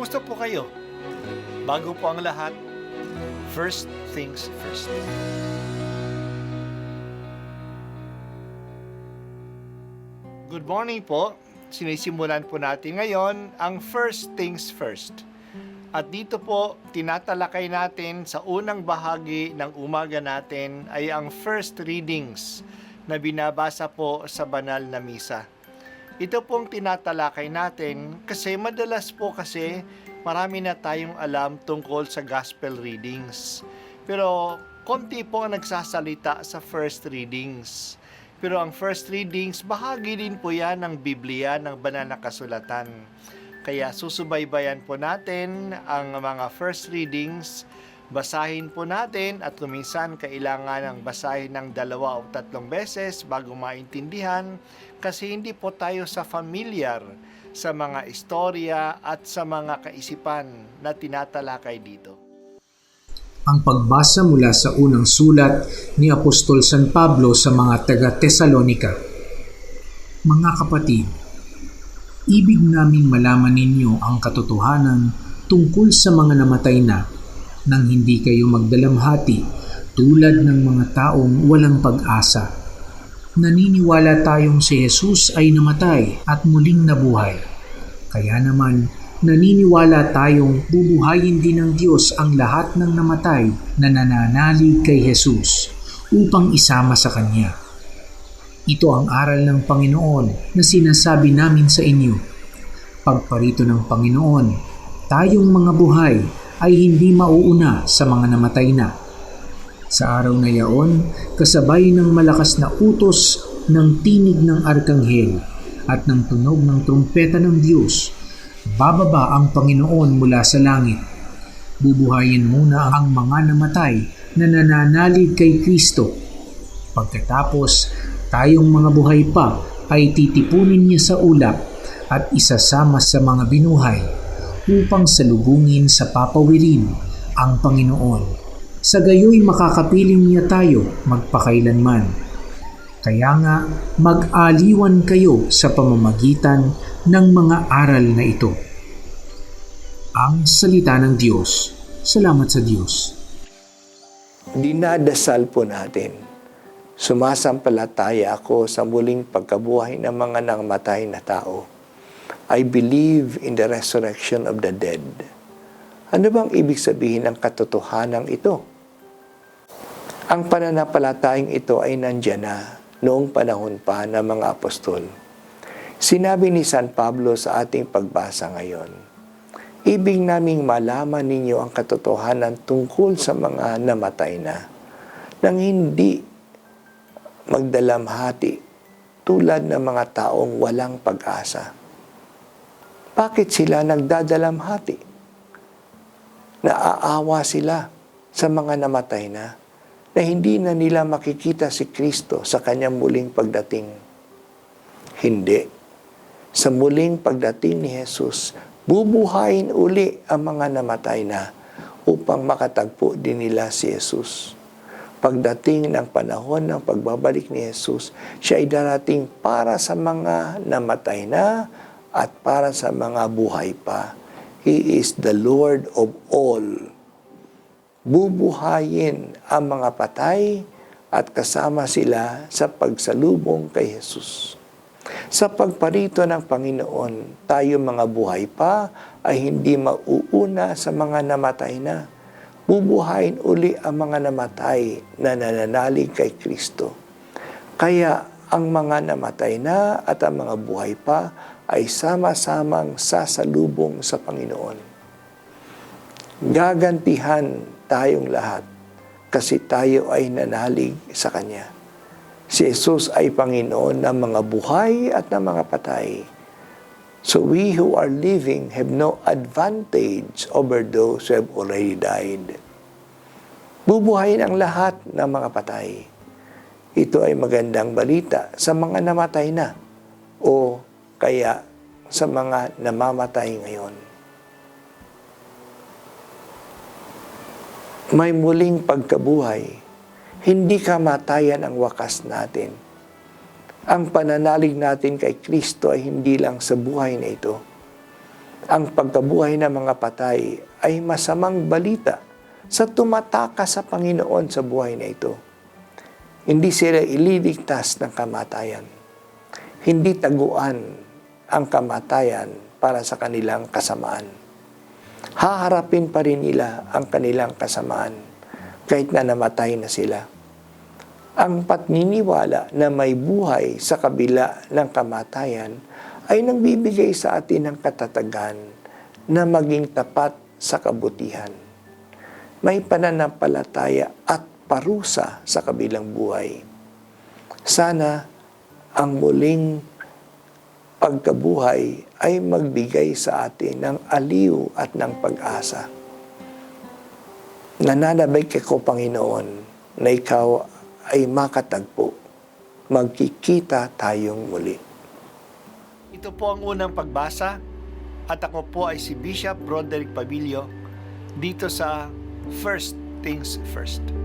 Kumusta po kayo? Bago po ang lahat, first things first. Good morning po. Sinisimulan po natin ngayon ang first things first. At dito po, tinatalakay natin sa unang bahagi ng umaga natin ay ang first readings na binabasa po sa banal na misa. Ito pong tinatalakay natin kasi madalas po kasi marami na tayong alam tungkol sa gospel readings. Pero konti po ang nagsasalita sa first readings. Pero ang first readings, bahagi din po yan ng Biblia, ng banal na kasulatan. Kaya susubaybayan po natin ang mga first readings, basahin po natin at kuminsan kailangan ng basahin ng 2 o 3 beses bago maintindihan kasi hindi po tayo familiar sa mga istorya at sa mga kaisipan na tinatalakay dito. Ang pagbasa mula sa unang sulat ni Apostol San Pablo sa mga taga-Tesalonika. Mga kapatid, ibig naming malaman ninyo ang katotohanan tungkol sa mga namatay na, nang hindi kayo magdalamhati tulad ng mga taong walang pag-asa. Naniniwala tayong si Jesus ay namatay at muling nabuhay. Kaya naman, naniniwala tayong bubuhayin din ng Diyos ang lahat ng namatay na nananalig kay Jesus upang isama sa Kanya. Ito ang aral ng Panginoon na sinasabi namin sa inyo. Pagparito ng Panginoon, tayong mga buhay ay hindi mauuna sa mga namatay na. Sa araw na yaon, kasabay ng malakas na utos ng tinig ng arkanghel at ng tunog ng trumpeta ng Diyos, bababa ang Panginoon mula sa langit. Bubuhayin muna ang mga namatay na nananalig kay Kristo. Pagkatapos, tayong mga buhay pa ay titipunin niya sa ulap at isasama sa mga binuhay upang salubungin sa papawirin ang Panginoon. Sa gayoy makakapiling niya tayo magpakailanman. Kaya nga, mag-aliwan kayo sa pamamagitan ng mga aral na ito. Ang salita ng Diyos. Salamat sa Diyos. Dinadasal po natin. Sumasampalataya ako sa muling pagkabuhay ng mga namatay na tao. I believe in the resurrection of the dead. Ano bang ibig sabihin ng katotohanan ito? Ang pananampalatayang ito ay nandyan na noong panahon pa ng mga apostol. Sinabi ni San Pablo sa ating pagbasa ngayon, ibig naming malaman ninyo ang katotohanan tungkol sa mga namatay na, nang hindi magdalamhati tulad ng mga taong walang pag-asa. Bakit sila nagdadalamhati? Naaawa sila sa mga namatay na hindi na nila makikita si Kristo sa kanyang muling pagdating. Hindi. Sa muling pagdating ni Jesus, bubuhayin uli ang mga namatay na upang makatagpo din nila si Jesus. Pagdating ng panahon ng pagbabalik ni Jesus, siya ay darating para sa mga namatay na at para sa mga buhay pa. He is the Lord of all. Bubuhayin ang mga patay at kasama sila sa pagsalubong kay Jesus. Sa pagparito ng Panginoon, tayo mga buhay pa ay hindi mauuna sa mga namatay na. Bubuhayin uli ang mga namatay na nananalig kay Kristo. Kaya ang mga namatay na at ang mga buhay pa ay sama-samang sasalubong sa Panginoon. Gagantihan tayong lahat kasi tayo ay nanalig sa Kanya. Si Jesus ay Panginoon ng mga buhay at ng mga patay. So we who are living have no advantage over those who have already died. Bubuhayin ang lahat ng mga patay. Ito ay magandang balita sa mga namatay na o kaya sa mga namamatay ngayon. May muling pagkabuhay. Hindi kamatayan ang wakas natin. Ang pananalig natin kay Kristo ay hindi lang sa buhay na ito. Ang pagkabuhay ng mga patay ay masamang balita sa tumatakas sa Panginoon sa buhay na ito. Hindi sila ililigtas ng kamatayan. Hindi taguan ang kamatayan para sa kanilang kasamaan. Haharapin pa rin nila ang kanilang kasamaan kahit na namatay na sila. Ang patniniwala na may buhay sa kabila ng kamatayan ay nagbibigay sa atin ng katatagan na maging tapat sa kabutihan. May pananampalataya at parusa sa kabilang buhay. Sana ang muling pagkabuhay ay magbigay sa atin ng aliw at ng pag-asa. Nananabay ko, Panginoon, na ikaw ay makatagpo. Magkikita tayong muli. Ito po ang unang pagbasa at ako po ay si Bishop Broderick Pabilio dito sa First Things First.